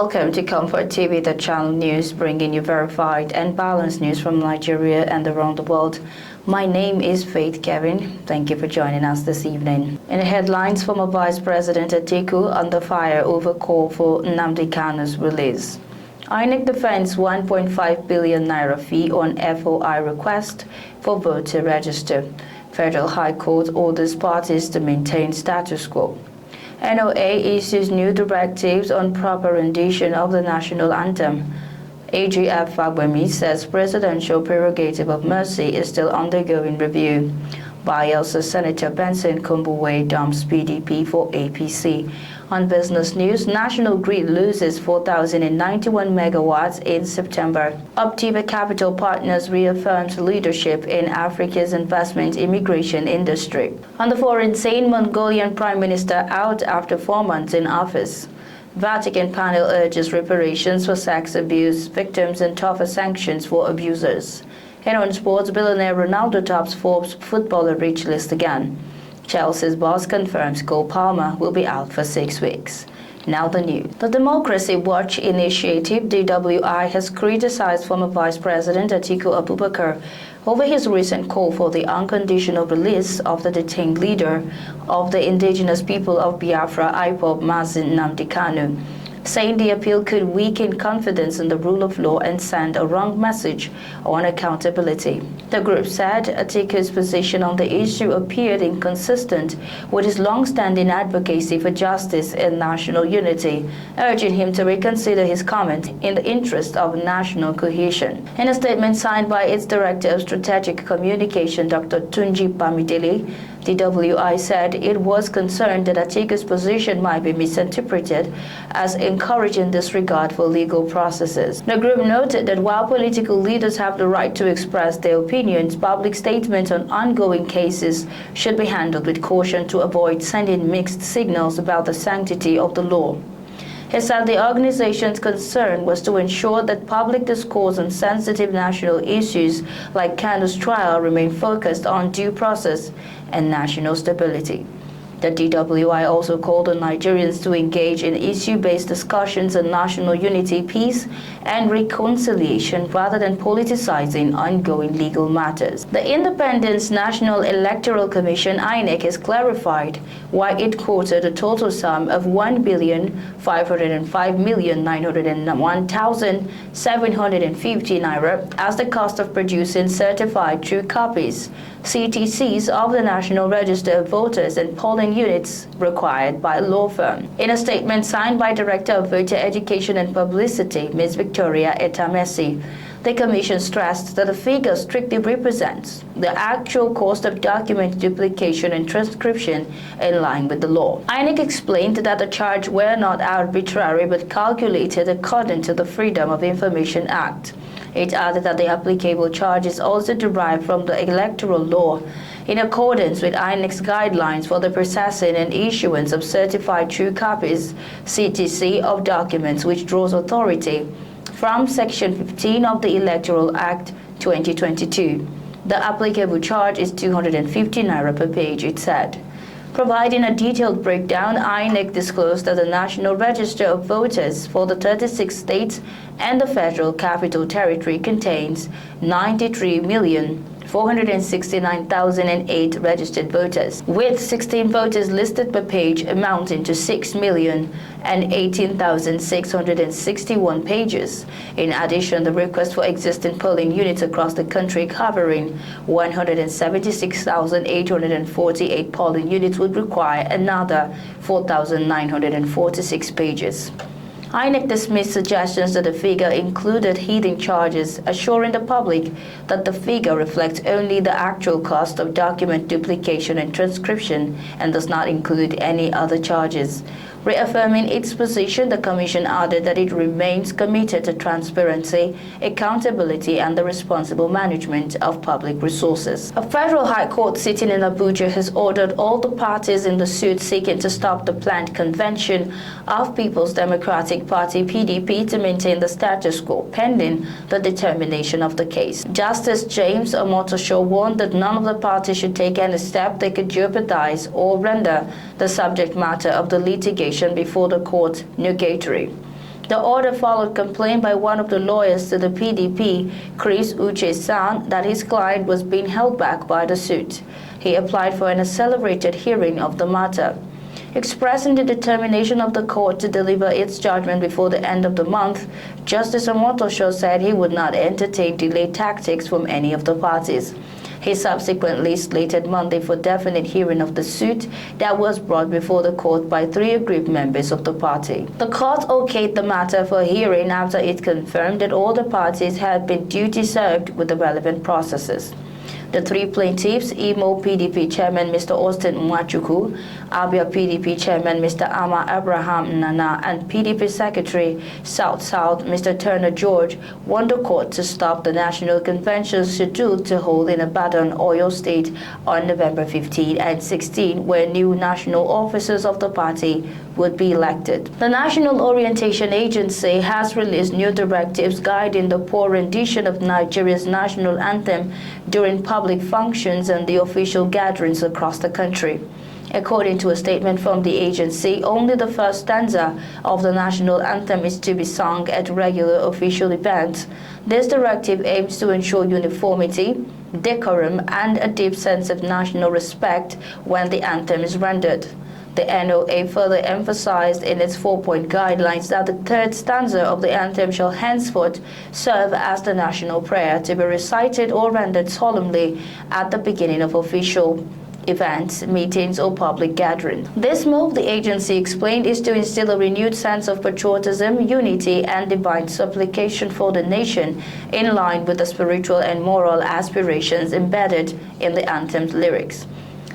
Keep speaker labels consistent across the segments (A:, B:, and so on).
A: Welcome to ComfortTV.channel news, bringing you verified and balanced news from Nigeria and around the world. My name is Faith Kevin. Thank you for joining us this evening. In the headlines, former Vice President Atiku under fire over call for Nnamdi Kanu's release. INEC defends 1.5 billion naira fee on FOI request for vote to register. Federal High Court orders parties to maintain status quo. NOA issues new directives on proper rendition of the national anthem. AGF Fagbemi says presidential prerogative of mercy is still undergoing review. Bayelsa Senator Benson Konbowei dumps PDP for APC. On business news, National Grid loses 4,091 megawatts in September. Optiva Capital Partners reaffirms leadership in Africa's investment immigration industry. On the foreign scene, Mongolian Prime Minister out after 4 months in office. Vatican panel urges reparations for sex abuse victims and tougher sanctions for abusers. And on sports, billionaire Ronaldo tops Forbes footballer rich list again. Chelsea's boss confirms Cole Palmer will be out for 6 weeks. Now the news. The Democracy Watch Initiative, DWI, has criticized former Vice President Atiku Abubakar over his recent call for the unconditional release of the detained leader of the indigenous people of Biafra, IPOB, Mazin Nnamdi Kanu, saying the appeal could weaken confidence in the rule of law and send a wrong message on accountability. The group said Atiku's position on the issue appeared inconsistent with his long-standing advocacy for justice and national unity, urging him to reconsider his comment in the interest of national cohesion. In a statement signed by its Director of Strategic Communication, Dr. Tunji Bamidele, DWI said it was concerned that Atiku's position might be misinterpreted as encouraging disregard for legal processes. The group noted that while political leaders have the right to express their opinions, public statements on ongoing cases should be handled with caution to avoid sending mixed signals about the sanctity of the law. He said the organization's concern was to ensure that public discourse on sensitive national issues like Kanu's trial remain focused on due process and national stability. The DWI also called on Nigerians to engage in issue-based discussions on national unity, peace, and reconciliation rather than politicizing ongoing legal matters. The Independent National Electoral Commission, INEC, has clarified why it quoted a total sum of 1,505,901,750 naira as the cost of producing certified true copies, CTCs, of the National Register of Voters and polling units required by law firm. In a statement signed by Director of Voter Education and Publicity, Ms. Victoria Etamesi, the Commission stressed that the figure strictly represents the actual cost of document duplication and transcription in line with the law. INEC explained that the charge were not arbitrary but calculated according to the Freedom of Information Act. It added that the applicable charge is also derived from the electoral law in accordance with INEC's guidelines for the processing and issuance of certified true copies, CTC, of documents, which draws authority from Section 15 of the Electoral Act 2022. The applicable charge is 250 naira per page, it said. Providing a detailed breakdown, INEC disclosed that the National Register of Voters for the 36 states and the Federal Capital Territory contains 93,469,008 registered voters, with 16 voters listed per page amounting to 6,018,661 pages. In addition, the request for existing polling units across the country covering 176,848 polling units would require another 4,946 pages. INEC dismissed suggestions that the figure included hidden charges, assuring the public that the figure reflects only the actual cost of document duplication and transcription and does not include any other charges. Reaffirming its position, the Commission added that it remains committed to transparency, accountability, and the responsible management of public resources. A federal high court sitting in Abuja has ordered all the parties in the suit seeking to stop the planned convention of People's Democratic Party (PDP) to maintain the status quo pending the determination of the case. Justice James Omotosho warned that none of the parties should take any step that could jeopardize or render the subject matter of the litigation before the court nugatory. The order followed complaint by one of the lawyers to the PDP, Chris Uche-san, that his client was being held back by the suit. He applied for an accelerated hearing of the matter. Expressing the determination of the court to deliver its judgment before the end of the month, Justice Omotosho said he would not entertain delayed tactics from any of the parties. He subsequently slated Monday for definite hearing of the suit that was brought before the court by 3 aggrieved members of the party. The court okayed the matter for hearing after it confirmed that all the parties had been duty served with the relevant processes. The 3 plaintiffs, Imo PDP Chairman Mr. Austin Mwachuku, Abia PDP Chairman Mr. Ama Abraham Nana, and PDP Secretary South-South Mr. Turner George, want the court to stop the National Convention scheduled to hold in Ibadan, Oyo State on November 15 and 16, where new national officers of the party would be elected. The National Orientation Agency has released new directives guiding the poor rendition of Nigeria's national anthem during public functions and the official gatherings across the country. According to a statement from the agency, only the first stanza of the national anthem is to be sung at regular official events. This directive aims to ensure uniformity, decorum, and a deep sense of national respect when the anthem is rendered. The NOA further emphasized in its 4-point guidelines that the 3rd stanza of the anthem shall henceforth serve as the national prayer to be recited or rendered solemnly at the beginning of official events, meetings, or public gatherings. This move, the agency explained, is to instill a renewed sense of patriotism, unity, and divine supplication for the nation in line with the spiritual and moral aspirations embedded in the anthem's lyrics.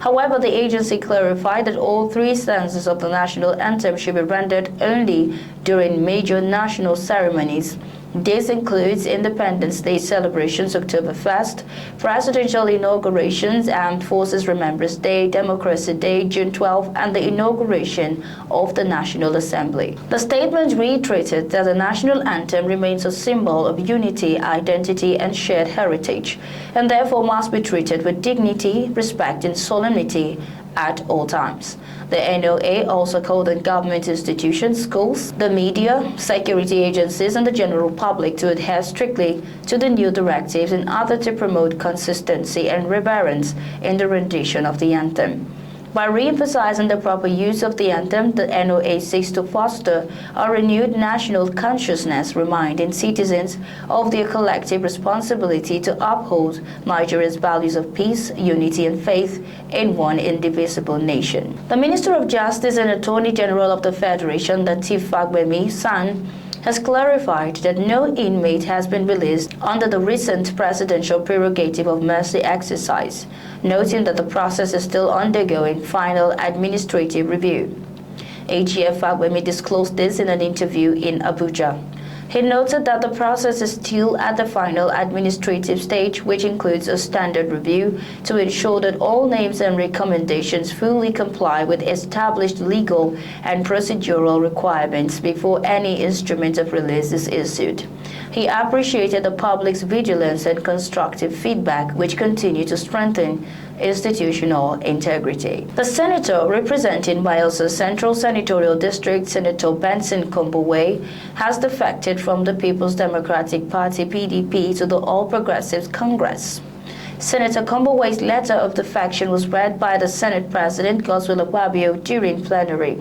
A: However, the agency clarified that all 3 stanzas of the national anthem should be rendered only during major national ceremonies. This includes Independence Day celebrations, Oktoberfest, presidential inaugurations, Armed Forces Remembrance Day, Democracy Day, June 12, and the inauguration of the National Assembly. The statement reiterated that the national anthem remains a symbol of unity, identity, and shared heritage, and therefore must be treated with dignity, respect, and solemnity at all times. The NOA also called on government institutions, schools, the media, security agencies, and the general public to adhere strictly to the new directives in order to promote consistency and reverence in the rendition of the anthem. By re-emphasizing the proper use of the anthem, the NOA seeks to foster a renewed national consciousness, reminding citizens of their collective responsibility to uphold Nigeria's values of peace, unity, and faith in one indivisible nation. The Minister of Justice and Attorney General of the Federation, Lateef Fagbemi-San, has clarified that no inmate has been released under the recent presidential prerogative of mercy exercise, noting that the process is still undergoing final administrative review. AGF Fagbemi disclosed this in an interview in Abuja. He noted that the process is still at the final administrative stage, which includes a standard review to ensure that all names and recommendations fully comply with established legal and procedural requirements before any instrument of release is issued. He appreciated the public's vigilance and constructive feedback, which continue to strengthen institutional integrity. The senator representing Bayelsa Central Senatorial District, Senator Benson Konbowei, has defected from the People's Democratic Party (PDP) to the All Progressives Congress. Senator Konbowei's letter of defection was read by the Senate President Godswill Akpabio during plenary.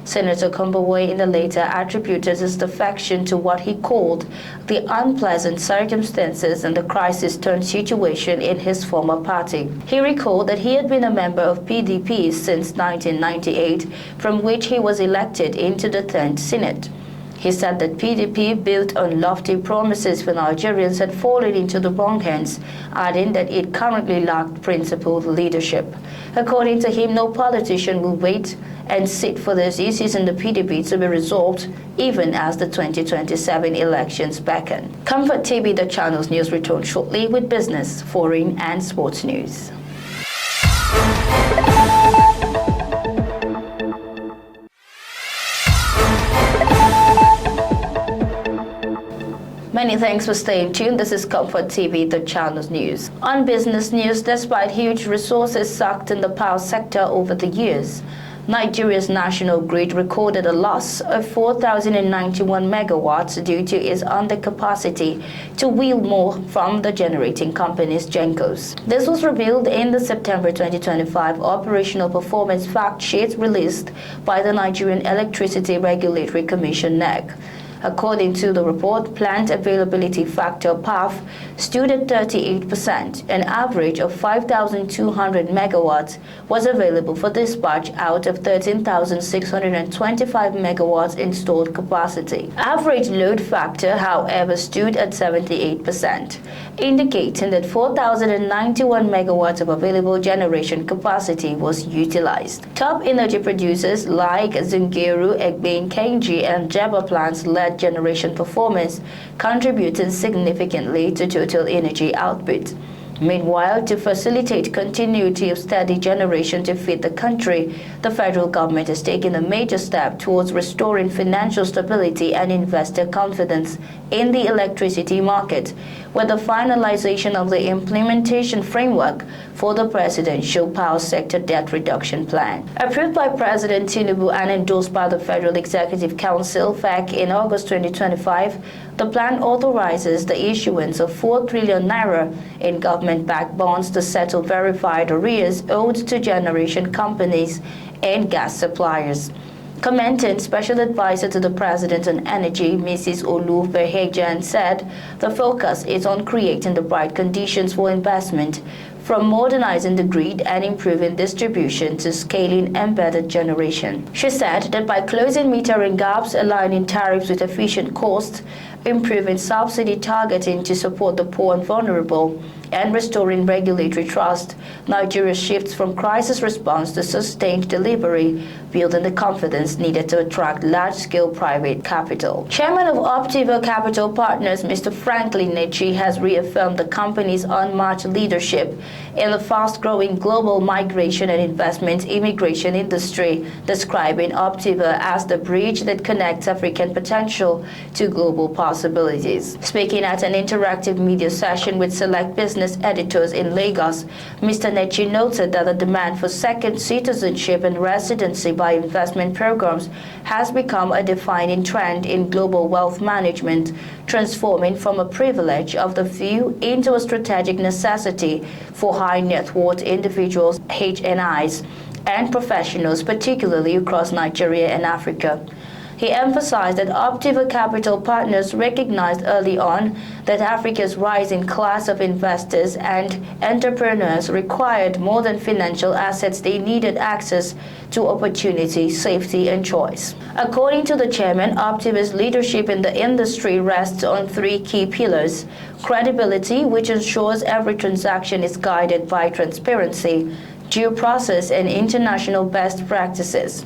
A: Senator Konbowei in the letter attributed his defection to what he called the unpleasant circumstances and the crisis-turned situation in his former party. He recalled that he had been a member of PDP since 1998, from which he was elected into the 10th Senate. He said that PDP, built on lofty promises for Nigerians, had fallen into the wrong hands, adding that it currently lacked principled leadership. According to him, no politician will wait and sit for those issues in the PDP to be resolved, even as the 2027 elections beckon. Comfort TV.channel's news returns shortly with business, foreign, and sports news. Many thanks for staying tuned. This is Comfort TV, the channel's news. On business news, despite huge resources sucked in the power sector over the years, Nigeria's national grid recorded a loss of 4,091 megawatts due to its undercapacity to wheel more from the generating company's GENCOs. This was revealed in the September 2025 operational performance fact sheet released by the Nigerian Electricity Regulatory Commission (NEC). According to the report, plant availability factor (PAF) stood at 38%. An average of 5,200 megawatts was available for dispatch out of 13,625 megawatts installed capacity. Average load factor, however, stood at 78%, indicating that 4,091 megawatts of available generation capacity was utilized. Top energy producers like Zungeru, Egbe, Kenji, and Jeba plants led generation performance, contributing significantly to total energy output. Meanwhile, to facilitate continuity of steady generation to feed the country, the federal government has taken a major step towards restoring financial stability and investor confidence in the electricity market, with the finalization of the implementation framework for the Presidential Power Sector Debt Reduction Plan. Approved by President Tinubu and endorsed by the Federal Executive Council (FEC) in August 2025, the plan authorizes the issuance of 4 trillion naira in government-backed bonds to settle verified arrears owed to generation companies and gas suppliers. Commenting, Special Advisor to the President on Energy, Mrs. Olu Verhejan, said the focus is on creating the right conditions for investment, from modernizing the grid and improving distribution to scaling embedded generation. She said that by closing metering gaps, aligning tariffs with efficient costs, improving subsidy targeting to support the poor and vulnerable, and restoring regulatory trust, Nigeria shifts from crisis response to sustained delivery, building the confidence needed to attract large-scale private capital. Chairman of Optiva Capital Partners, Mr. Franklin Nechi, has reaffirmed the company's unmatched leadership in the fast-growing global migration and investment immigration industry, describing Optiva as the bridge that connects African potential to global possibilities. Speaking at an interactive media session with select business editors in Lagos, Mr. Nechi noted that the demand for second citizenship and residency by investment programs has become a defining trend in global wealth management, transforming from a privilege of the few into a strategic necessity for high net worth individuals, HNIs, and professionals, particularly across Nigeria and Africa. He emphasized that Optiva Capital Partners recognized early on that Africa's rising class of investors and entrepreneurs required more than financial assets. They needed access to opportunity, safety, and choice. According to the chairman, Optiva's leadership in the industry rests on 3 key pillars: credibility, which ensures every transaction is guided by transparency, due process, and international best practices;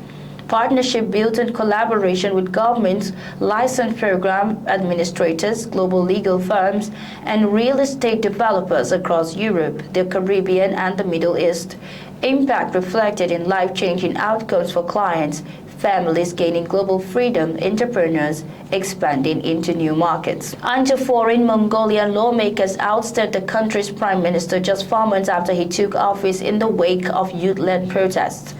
A: partnership built in collaboration with governments, licensed program administrators, global legal firms, and real estate developers across Europe, the Caribbean, and the Middle East. Impact reflected in life-changing outcomes for clients, families gaining global freedom, entrepreneurs expanding into new markets. Anti-foreign Mongolian lawmakers ousted the country's prime minister just 4 months after he took office in the wake of youth-led protests.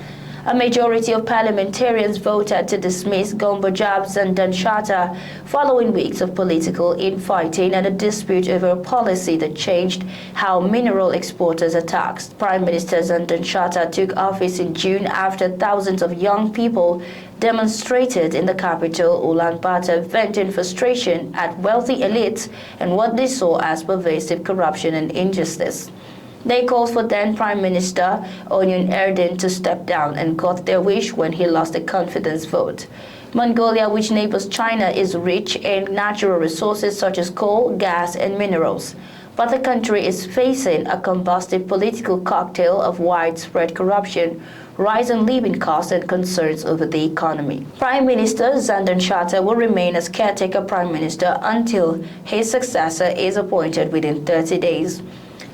A: A majority of parliamentarians voted to dismiss Konbowei Zandan Shatta following weeks of political infighting and a dispute over a policy that changed how mineral exporters are taxed. Prime Minister Zandan Shatta took office in June after thousands of young people demonstrated in the capital, Ulaanbaatar, venting frustration at wealthy elites and what they saw as pervasive corruption and injustice. They called for then Prime Minister Oyun Erdin to step down and got their wish when he lost the confidence vote. Mongolia, which neighbors China, is rich in natural resources such as coal, gas, and minerals. But the country is facing a combustive political cocktail of widespread corruption, rising living costs, and concerns over the economy. Prime Minister Zandan Shatta will remain as caretaker Prime Minister until his successor is appointed within 30 days.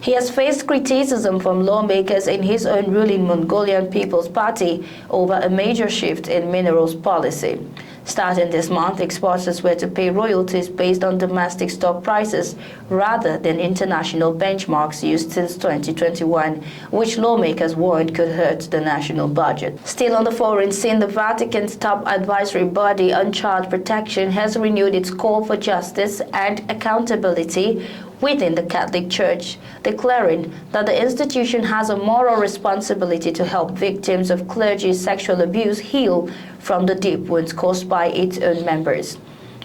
A: He has faced criticism from lawmakers in his own ruling Mongolian People's Party over a major shift in minerals policy. Starting this month, exporters were to pay royalties based on domestic stock prices rather than international benchmarks used since 2021, which lawmakers warned could hurt the national budget. Still on the foreign scene, the Vatican's top advisory body on child protection has renewed its call for justice and accountability within the Catholic Church, declaring that the institution has a moral responsibility to help victims of clergy sexual abuse heal from the deep wounds caused by its own members.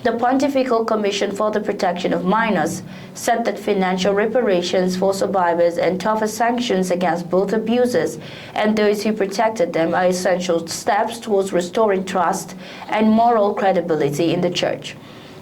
A: The Pontifical Commission for the Protection of Minors said that financial reparations for survivors and tougher sanctions against both abusers and those who protected them are essential steps towards restoring trust and moral credibility in the Church.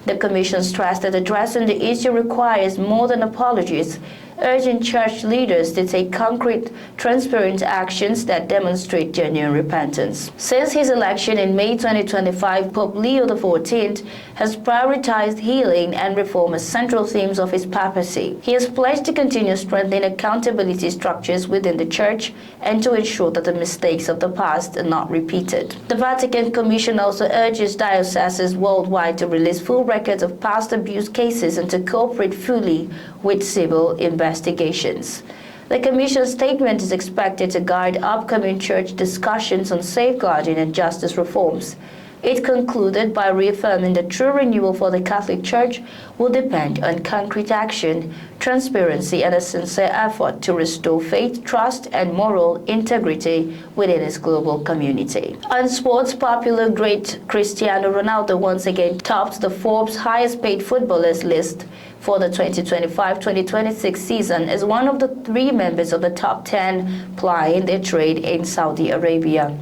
A: The Commission stressed that addressing the issue requires more than apologies, urging church leaders to take concrete, transparent actions that demonstrate genuine repentance. Since his election in May 2025, Pope Leo XIV has prioritized healing and reform as central themes of his papacy. He has pledged to continue strengthening accountability structures within the Church and to ensure that the mistakes of the past are not repeated. The Vatican Commission also urges dioceses worldwide to release full records of past abuse cases and to cooperate fully with civil investigations. The Commission's statement is expected to guide upcoming church discussions on safeguarding and justice reforms. It concluded by reaffirming that true renewal for the Catholic Church will depend on concrete action, transparency, and a sincere effort to restore faith, trust, and moral integrity within its global community. On sports, popular great Cristiano Ronaldo once again topped the Forbes highest paid footballers list for the 2025-2026 season as one of the 3 members of the top 10 plying their trade in Saudi Arabia.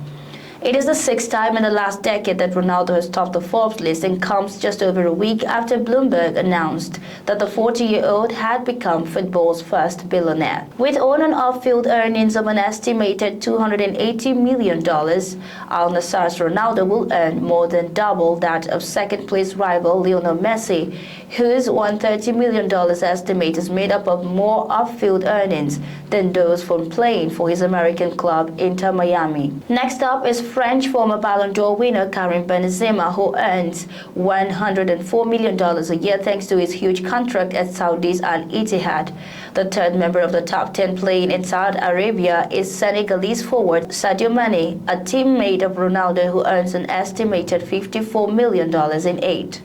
A: It is the 6th time in the last decade that Ronaldo has topped the Forbes list and comes just over a week after Bloomberg announced that the 40-year-old had become football's first billionaire. With on and off-field earnings of an estimated $280 million, Al Nassr's Ronaldo will earn more than double that of second-place rival Lionel Messi, whose $130 million estimate is made up of more off-field earnings than those from playing for his American club Inter Miami. Next up is French former Ballon d'Or winner Karim Benzema, who earns $104 million a year thanks to his huge contract at Saudi's Al Ittihad. The third member of the top 10 playing in Saudi Arabia is Senegalese forward Sadio Mane, a teammate of Ronaldo who earns an estimated $54 million in aid.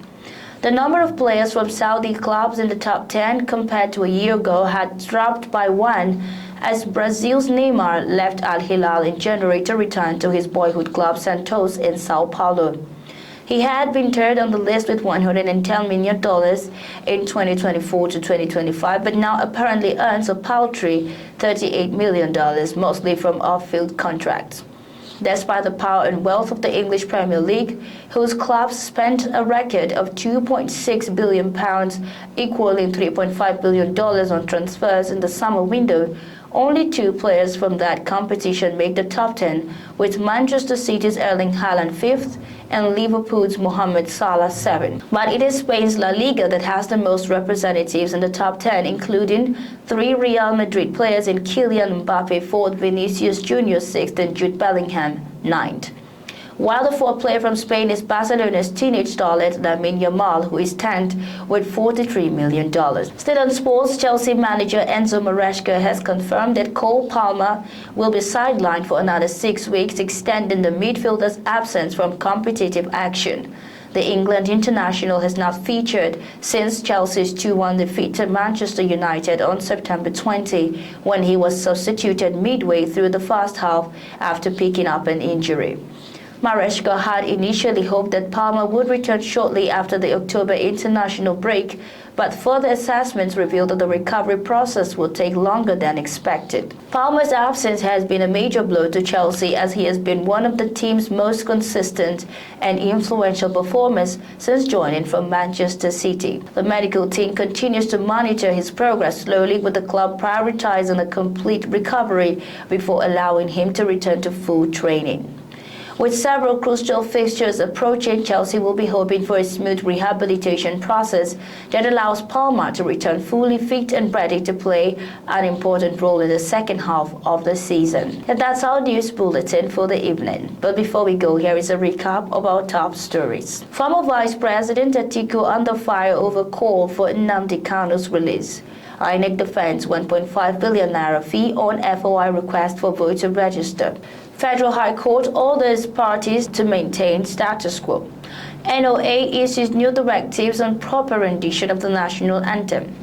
A: The number of players from Saudi clubs in the top 10 compared to a year ago had dropped by 1 as Brazil's Neymar left Al Hilal in January to return to his boyhood club Santos in Sao Paulo. He had been third on the list with $110 million in 2024 to 2025, but now apparently earns a paltry $38 million, mostly from off-field contracts. Despite the power and wealth of the English Premier League, whose clubs spent a record of £2.6 billion, equaling $3.5 billion on transfers in the summer window, only 2 players from that competition make the top 10, with Manchester City's Erling Haaland 5th and Liverpool's Mohamed Salah 7th. But it is Spain's La Liga that has the most representatives in the top 10, including 3 Real Madrid players in Kylian Mbappe 4th, Vinicius Jr. 6th, and Jude Bellingham 9th. While the 4th player from Spain is Barcelona's teenage starlet Lamine Yamal, who is 10th with $43 million. Still on sports, Chelsea manager Enzo Maresca has confirmed that Cole Palmer will be sidelined for another 6 weeks, extending the midfielder's absence from competitive action. The England international has not featured since Chelsea's 2-1 defeat to Manchester United on September 20, when he was substituted midway through the first half after picking up an injury. Maresca had initially hoped that Palmer would return shortly after the October international break, but further assessments revealed that the recovery process will take longer than expected. Palmer's absence has been a major blow to Chelsea, as he has been one of the team's most consistent and influential performers since joining from Manchester City. The medical team continues to monitor his progress slowly, with the club prioritizing a complete recovery before allowing him to return to full training. With several crucial fixtures approaching, Chelsea will be hoping for a smooth rehabilitation process that allows Palmer to return fully fit and ready to play an important role in the second half of the season. And that's our news bulletin for the evening. But before we go, here is a recap of our top stories. Former Vice President Atiku under fire over call for Nnamdi Kanu's release. INEC defends 1.5 billion naira fee on FOI request for voter register. Federal High Court orders parties to maintain status quo. NOA issues new directives on proper rendition of the national anthem.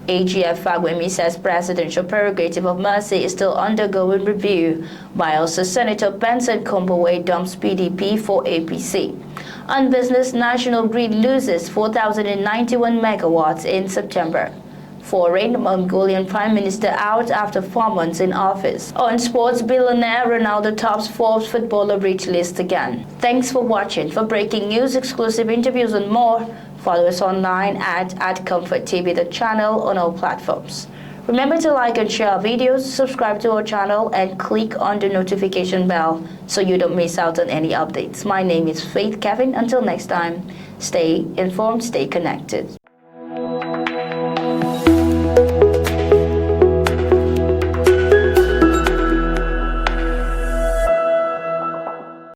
A: AGF Fagbemi says presidential prerogative of mercy is still undergoing review. Bayelsa Senator Benson Konbowei dumps PDP for APC. On business, National Grid loses 4,091 megawatts in September. Foreign, Mongolian Prime Minister out after 4 months in office. On sports, billionaire Ronaldo tops Forbes footballer rich list again. Thanks for watching. For breaking news, exclusive interviews and more, follow us online at ComfortTV.channel on all platforms. Remember to like and share our videos, subscribe to our channel, and click on the notification bell so you don't miss out on any updates. My name is Faith Kevin. Until next time, stay informed, stay connected.